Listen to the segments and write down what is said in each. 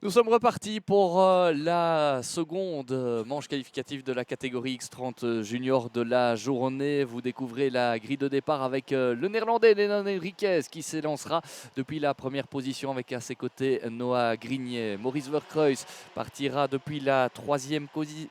Nous sommes repartis pour la seconde manche qualificative de la catégorie X30 junior de la journée. Vous découvrez la grille de départ avec le néerlandais Lenon Henriquez qui s'élancera depuis la première position avec à ses côtés Noah Grignet. Maurice Verkreuz partira depuis la troisième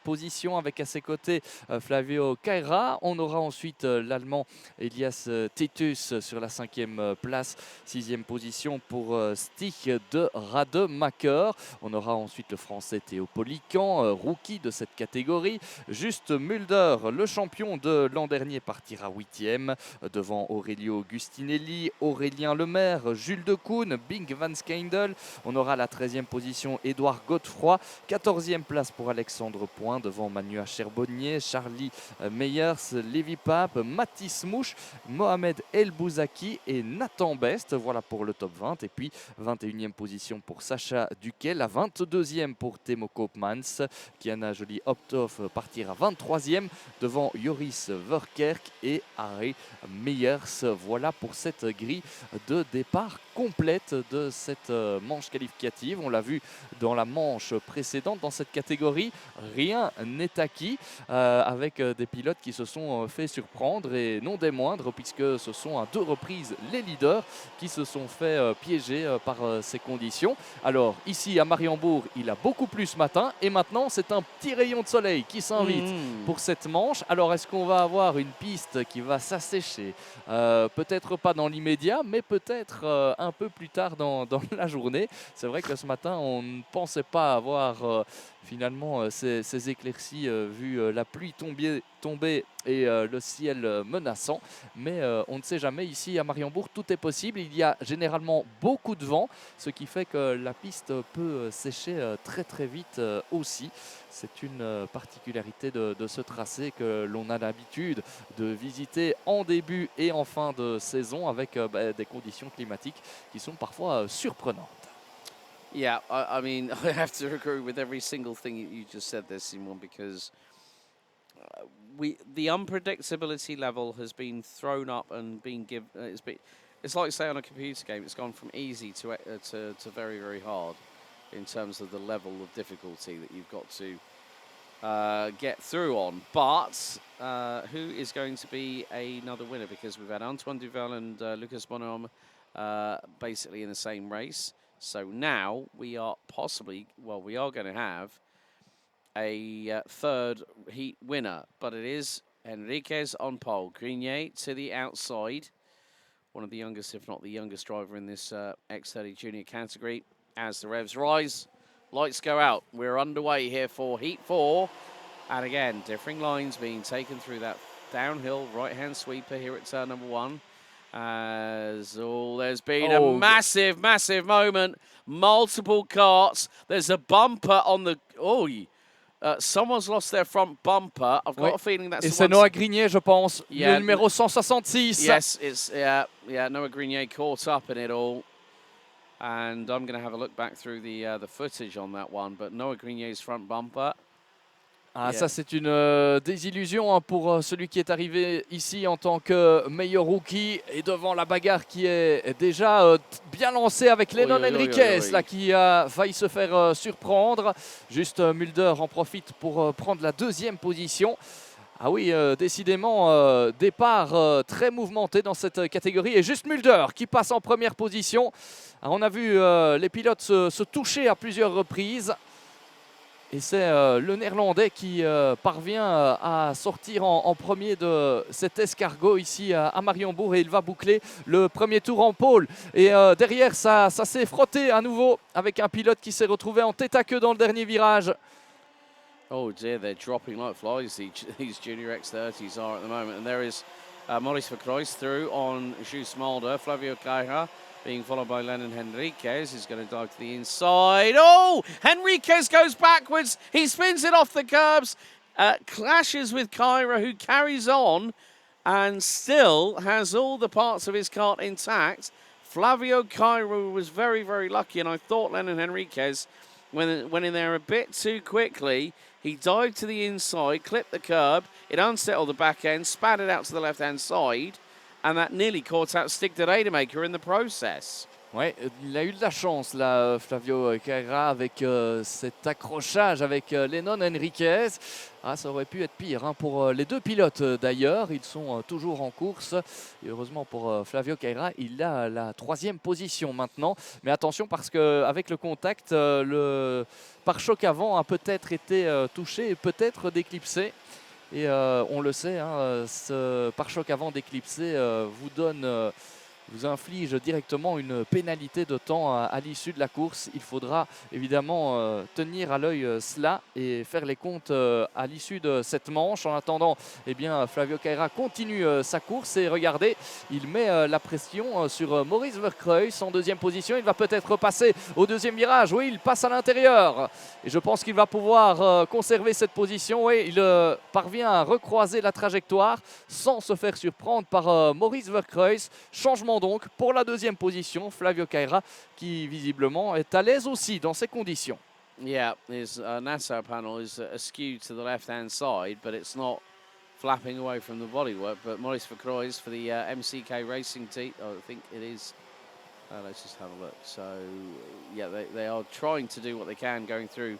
position avec à ses côtés Flavio Caira. On aura ensuite l'allemand Elias Titus sur la cinquième place. Sixième position pour Stig de Rademacher. On aura ensuite le français Théo Polican, rookie de cette catégorie. Juste Mulder, le champion de l'an dernier, partira 8e devant Aurelio Gustinelli, Aurélien Lemaire, Jules Decoune, Bing Van Skeindel. On aura la 13e position Édouard Godefroy, 14e place pour Alexandre Point devant Manu Cherbonnier, Charlie Meyers, Lévi Pape, Mathis Mouche, Mohamed El Bouzaki et Nathan Best. Voilà pour le top 20. Et puis 21e position pour Sacha Duquet, la 22e pour Temo Koopmans. Kiana Jolie-Optoff partira 23e devant Joris Verkerk et Harry Meyers. Voilà pour cette grille de départ complète de cette manche qualificative. On l'a vu dans la manche précédente dans cette catégorie, rien n'est acquis avec des pilotes qui se sont fait surprendre et non des moindres puisque ce sont à 2 reprises les leaders qui se sont fait piéger par ces conditions. Alors ici à Mariembourg, il a beaucoup plu ce matin et maintenant c'est un petit rayon de soleil qui s'invite pour cette manche. Alors est-ce qu'on va avoir une piste qui va s'assécher peut-être pas dans l'immédiat, mais peut-être un peu plus tard dans la journée. C'est vrai que ce matin, on ne pensait pas avoir finalement ces éclaircies vu la pluie tomber et le ciel menaçant. Mais on ne sait jamais, ici à Mariembourg, tout est possible. Il y a généralement beaucoup de vent, ce qui fait que la piste peut sécher très très vite aussi. C'est une particularité de ce tracé que l'on a l'habitude de visiter en début et en fin de saison avec des conditions climatiques qui sont parfois surprenantes. Yeah, I mean, I have to agree with every single thing you just said there, Simon, because the unpredictability level has been thrown up and been given. It's like, say, on a computer game, it's gone from easy to very, very hard in terms of the level of difficulty that you've got to get through on. But who is going to be another winner? Because we've had Antoine Duval and Lucas Bonhomme basically in the same race. So now we are we are going to have a third heat winner. But it is Henriquez on pole. Grignet to the outside. One of the youngest, if not the youngest driver in this X30 junior category. As the revs rise, lights go out. We're underway here for Heat 4. And again, differing lines being taken through that downhill right-hand sweeper here at turn number 1. There's been a massive, massive moment. Multiple carts. There's a bumper on the... someone's lost their front bumper. I've got a feeling that's... Et c'est Noah Grignet, je pense, le numéro 166. Yes, it's Noah Grignet caught up in it all. And I'm going to have a look back through the footage on that one. But Noah Grignet's front bumper... Ça, c'est une désillusion pour celui qui est arrivé ici en tant que meilleur rookie et devant la bagarre qui est déjà bien lancée avec Lenon Henriquez là, qui a failli se faire surprendre. Juste Mulder en profite pour prendre la 2e position. Ah oui, décidément, départ très mouvementé dans cette catégorie. Et juste Mulder qui passe en première position. Alors, on a vu les pilotes se toucher à plusieurs reprises. Et c'est le néerlandais qui parvient à sortir en premier de cet escargot ici à Mariembourg et il va boucler le premier tour en pôle. Et derrière, ça s'est frotté à nouveau avec un pilote qui s'est retrouvé en tête à queue dans le dernier virage. Oh dear, they're dropping like flies, these junior X30s are at the moment. And there is Maurice Verkreuz through on Jus Mulder, Flavio Caira. Being followed by Lenon Henriquez, who's going to dive to the inside. Oh, Henriquez goes backwards. He spins it off the curbs, clashes with Caira, who carries on and still has all the parts of his kart intact. Flavio Caira was very, very lucky, and I thought Lenon Henriquez went in there a bit too quickly. He dived to the inside, clipped the curb. It unsettled the back end, spat it out to the left-hand side. And that nearly caught out Stig de Rademacher in the process. Ouais, il a eu de la chance là, Flavio Carrera, avec cet accrochage avec Lennon Enriquez. Ah, ça aurait pu être pire hein, pour les deux pilotes d'ailleurs. Ils sont toujours en course. Et heureusement pour Flavio Carrera, il a la 3e position maintenant. Mais attention parce qu'avec le contact, le pare-choc avant a peut-être été touché et peut-être déclipsé. Et on le sait, hein, ce pare-choc avant déclipsé vous inflige directement une pénalité de temps à l'issue de la course. Il faudra évidemment tenir à l'œil cela et faire les comptes à l'issue de cette manche. En attendant, eh bien, Flavio Carrera continue sa course et regardez, il met la pression sur Maurice Verkreuz en 2e position. Il va peut-être repasser au 2e virage. Oui, il passe à l'intérieur et je pense qu'il va pouvoir conserver cette position. Oui, il parvient à recroiser la trajectoire sans se faire surprendre par Maurice Verkreuz. Changement donc pour la 2e position, Flavio Carrera qui visiblement est à l'aise aussi dans ces conditions. Yeah, his Nassau panel is askew to the left-hand side, but it's not flapping away from the bodywork. But Maurice Verkreuz for the MCK Racing team, I think it is. Let's just have a look. So, yeah, they are trying to do what they can going through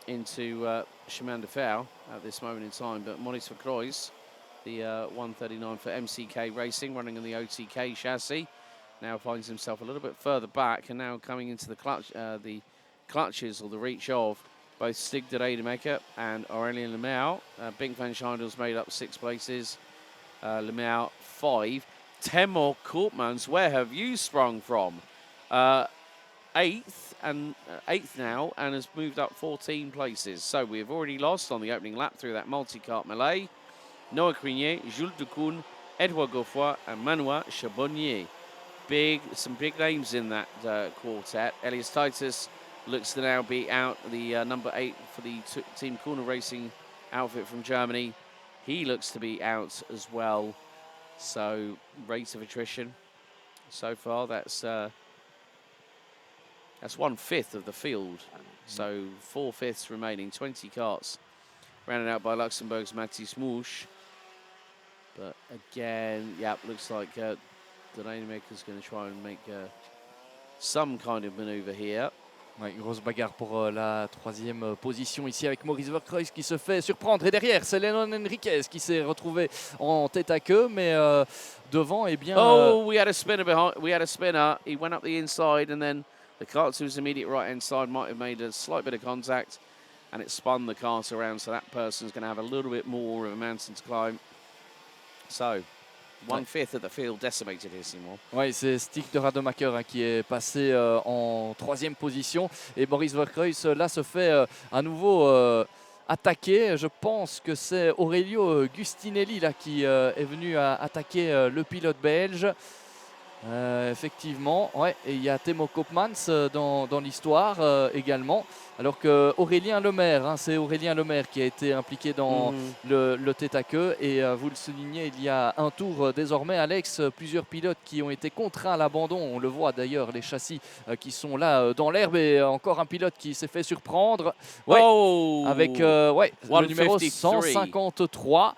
into Chemin de Fer at this moment in time. But Maurice Verkreuz, the 139 for MCK Racing, running on the OTK chassis, now finds himself a little bit further back and now coming into the clutches or the reach of both Stig de Rademacher and Aurelien Lemieux. Bink van Scheidel's made up 6 places, Lemieux 5. Temor Koopmans, where have you sprung from? 8th now and has moved up 14 places. So we have already lost on the opening lap through that multi-cart melee. Noah Crinier, Jules Ducoun, Edouard Gauffoy and Manois Chabonnier. Some big names in that quartet. Elias Titus looks to now be out, the number 8 for the Team Corner Racing outfit from Germany. He looks to be out as well. So rate of attrition so far, that's 1/5 of the field. So 4/5 remaining, 20 carts rounded out by Luxembourg's Mathis Mouche. But again, yeah, looks like the Rademacher's going to try and make some kind of maneuver here. Ouais, grosse bagarre pour la 3e position ici avec Maurice Verkreuz qui se fait surprendre. Et derrière, c'est Lennon Enriquez qui s'est retrouvé en tête à queue, mais devant, eh bien... Oh, we had a spinner behind. We had a spinner. He went up the inside, and then the cart to his immediate right-hand side might have made a slight bit of contact, and it spun the cart around. So that person's going to have a little bit more of a mountain to climb. So 1/5 of the field decimated here, Simon. Oui, c'est Stig de Rademacher hein, qui est passé en 3e position. Et Maurice Verkreuz, là, se fait à nouveau attaquer. Je pense que c'est Aurelio Gustinelli là, qui est venu attaquer le pilote belge. Effectivement, ouais, et il y a Timo Koopmans dans l'histoire également. Alors que Aurélien Lemaire, hein, c'est Aurélien Lemaire qui a été impliqué dans le tête à queue. Et vous le soulignez, il y a un tour désormais, Alex, plusieurs pilotes qui ont été contraints à l'abandon. On le voit d'ailleurs, les châssis qui sont là dans l'herbe. Et encore un pilote qui s'est fait surprendre. Ouais, oh, avec le numéro 153.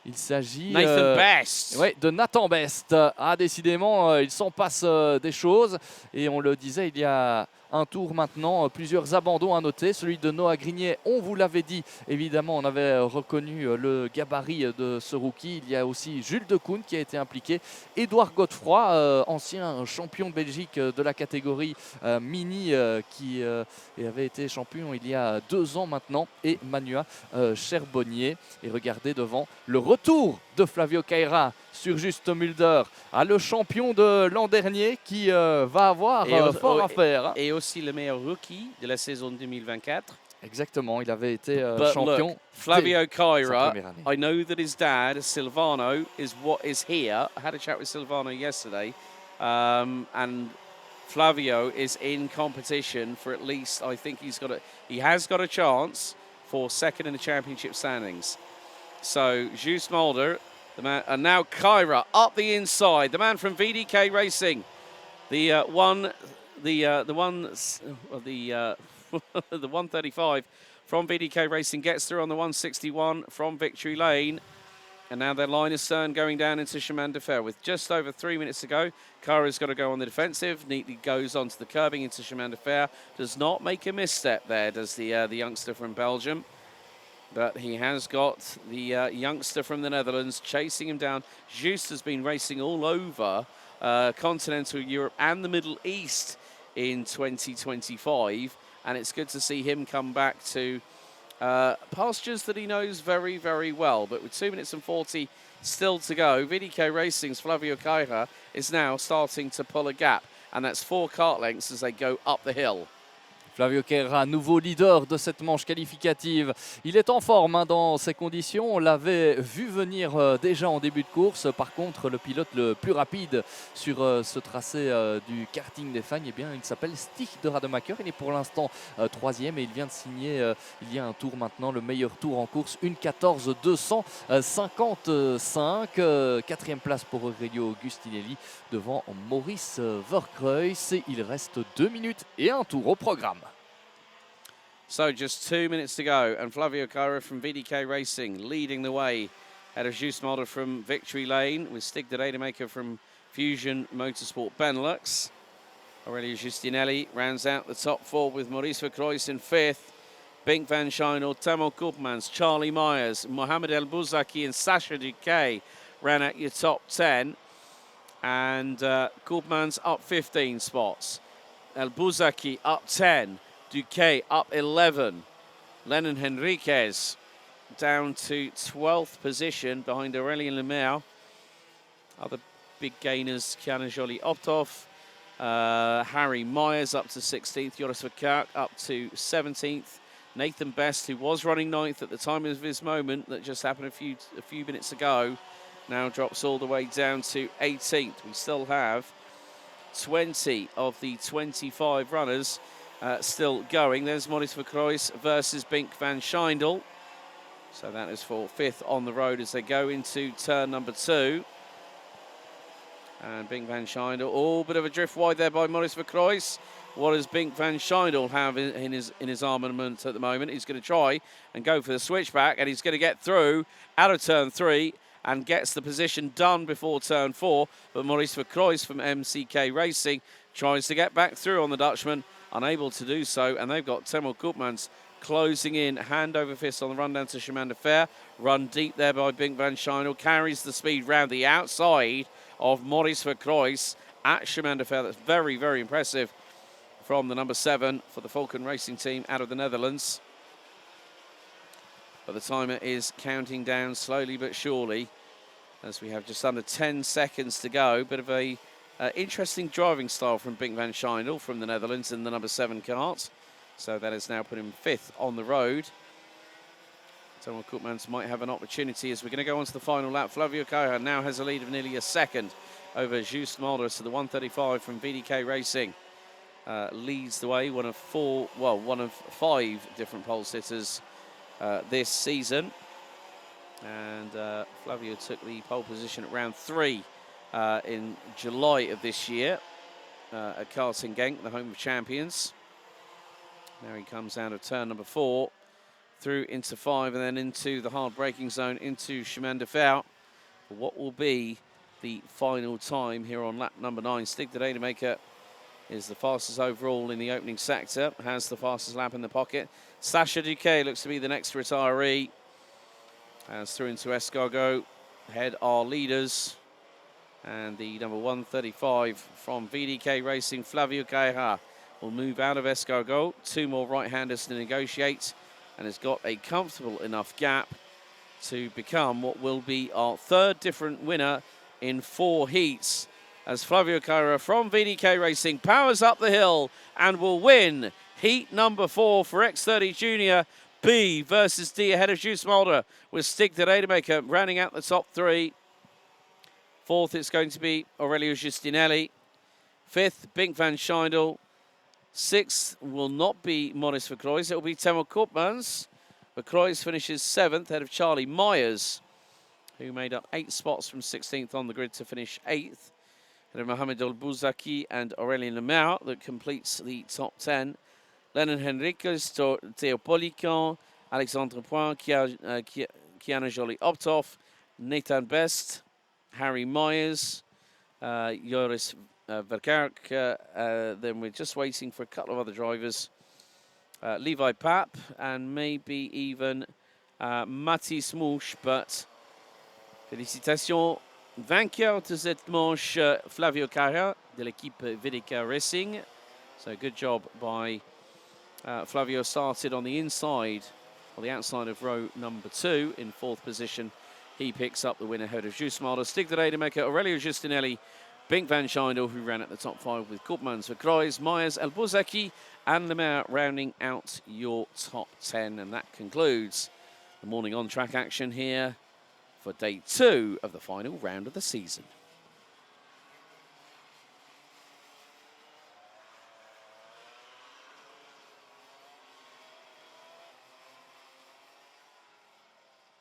Il s'agit de Nathan Best. Ah, décidément, il s'en passe des choses. Et on le disait, il y a un tour maintenant, plusieurs abandons à noter. Celui de Noah Grignet, on vous l'avait dit, évidemment, on avait reconnu le gabarit de ce rookie. Il y a aussi Jules Decoun qui a été impliqué. Édouard Godefroy, ancien champion de Belgique de la catégorie mini, qui avait été champion il y a 2 ans maintenant. Et Manois Charbonnier. Et regardez devant le retour de Flavio Carrera sur Juste Mulder, le champion de l'an dernier qui va avoir fort à faire. Et aussi le meilleur rookie de la saison 2024. Exactement, il avait été champion. Look, Flavio Carrera, I know that his dad, Silvano, is here. I had a chat with Silvano yesterday, and Flavio is in competition for at least, I think he has got a chance for 2nd in the championship standings. So Jules Mulder, the man, and now Kyra up the inside. The man from VDK Racing, the 135 from VDK Racing gets through on the 161 from Victory Lane. And now their line is turned going down into Chemin de Fer. With just over 3 minutes to go, Kara's got to go on the defensive. Neatly goes onto the curbing into Chemin de Fer. Does not make a misstep there, does the youngster from Belgium. But he has got the youngster from the Netherlands chasing him down. Just has been racing all over continental Europe and the Middle East in 2025. And it's good to see him come back to pastures that he knows very, very well. But with 2 minutes and 40 still to go, VDK Racing's Flavio Caira is now starting to pull a gap. And that's 4 kart lengths as they go up the hill. Flavio Caira, nouveau leader de cette manche qualificative. Il est en forme hein, dans ces conditions. On l'avait vu venir déjà en début de course. Par contre, le pilote le plus rapide sur ce tracé du karting des Fagnes, eh bien, il s'appelle Stig de Rademacher. Il est pour l'instant 3e et il vient de signer il y a un tour maintenant, le meilleur tour en course, 1:14.255. 4e place pour Aurelio Agustinelli devant Maurice Verkreuz. Il reste 2 minutes et un tour au programme. So just 2 minutes to go, and Flavio Caira from VDK Racing leading the way ahead of Just Mulder from Victory Lane, with Stig de Rademacher from Fusion Motorsport Benelux. Aurelio Justinelli rounds out the top 4 with Maurice Verkreuz in 5th. Bink van Schijndel, Tamo Koopmans, Charlie Myers, Mohamed El Bouzaki and Sacha Duquet ran out your top 10. And Koopmans up 15 spots. El Bouzaki up 10. Duquet up 11. Lennon Henriquez down to 12th position behind Aurélien Lemaire. Other big gainers, Kiana Joly-Optov. Harry Myers up to 16th. Joris Verkerk up to 17th. Nathan Best, who was running 9th at the time of his moment, that just happened a few minutes ago, now drops all the way down to 18th. We still have 20 of the 25 runners still going. There's Maurice Verkreuz versus Bink van Schijndel. So that is for 5th on the road as they go into turn number 2. And Bink van Schijndel, bit of a drift wide there by Maurice Verkreuz. What does Bink van Schijndel have in his armament at the moment? He's going to try and go for the switchback, and he's going to get through out of turn 3 and gets the position done before turn 4. But Maurice Verkreuz from MCK Racing tries to get back through on the Dutchman, unable to do so, and they've got Temo Koopmans closing in, hand over fist on the run down to Chemin de Fer. Run deep there by Bink van Schijndel, carries the speed round the outside of Maurice Verkreuz at Chemin de Fer. That's very, very impressive from the number 7 for the Falcon Racing team out of the Netherlands. But the timer is counting down slowly but surely as we have just under 10 seconds to go. Bit of a interesting driving style from Bink van Schijndel from the Netherlands in the number 7 kart. So that has now put him 5th on the road. Timo Koopmans might have an opportunity as we're going to go on to the final lap. Flavio Caira now has a lead of nearly a second over Just Mulder. So the 135 from VDK Racing leads the way. One of 5 different pole sitters this season. And Flavio took the pole position at round 3 in July of this year at Karting Genk, the home of champions. Now he comes out of turn number 4, through into 5, and then into the hard braking zone, into Chemin de Fer. What will be the final time here on lap number 9? Stig de Rademacher is the fastest overall in the opening sector, has the fastest lap in the pocket. Sacha Duquet looks to be the next retiree. As through into Escargot, ahead are leaders. And the number 135 from VDK Racing, Flavio Caira, will move out of Escargot. 2 more right-handers to negotiate, and has got a comfortable enough gap to become what will be our 3rd different winner in 4 heats, as Flavio Caira from VDK Racing powers up the hill and will win heat number 4 for X30 Junior B versus D ahead of Just Mulder, with Stig de Rademacher rounding out the top 3. 4th, it's going to be Aurelio Justinelli. 5th, Bink van Schijndel. 6th will not be Maurice Verkreuz. It will be Temo Koopmans. Verkreuz finishes 7th, ahead of Charlie Myers, who made up 8 spots from 16th on the grid to finish 8th. Ahead of Mohamed El Bouzaki and Aurélien Lemaire, that completes the top 10. Lennon Henriquez, Theo Polican, Alexandre Point, Kiana Joly-Optov, Nathan Best, Harry Myers, Joris Verkerk. Then we're just waiting for a couple of other drivers. Levi Papp and maybe even Mathis Mouche, but félicitations. Vainqueur de cette manche, Flavio Carra de l'équipe Vidica Racing. So good job by Flavio. Started on the inside, or the outside of row number 2 in 4th position. He picks up the win ahead of Jusmaler, Stig de Rademacher, Aurelio Giustinelli, Bink van Schindel, who ran at the top 5 with Koopmans, Verkruijs, Myers, Elbuzaki, and Lemaire rounding out your top 10. And that concludes the morning on-track action here for day 2 of the final round of the season.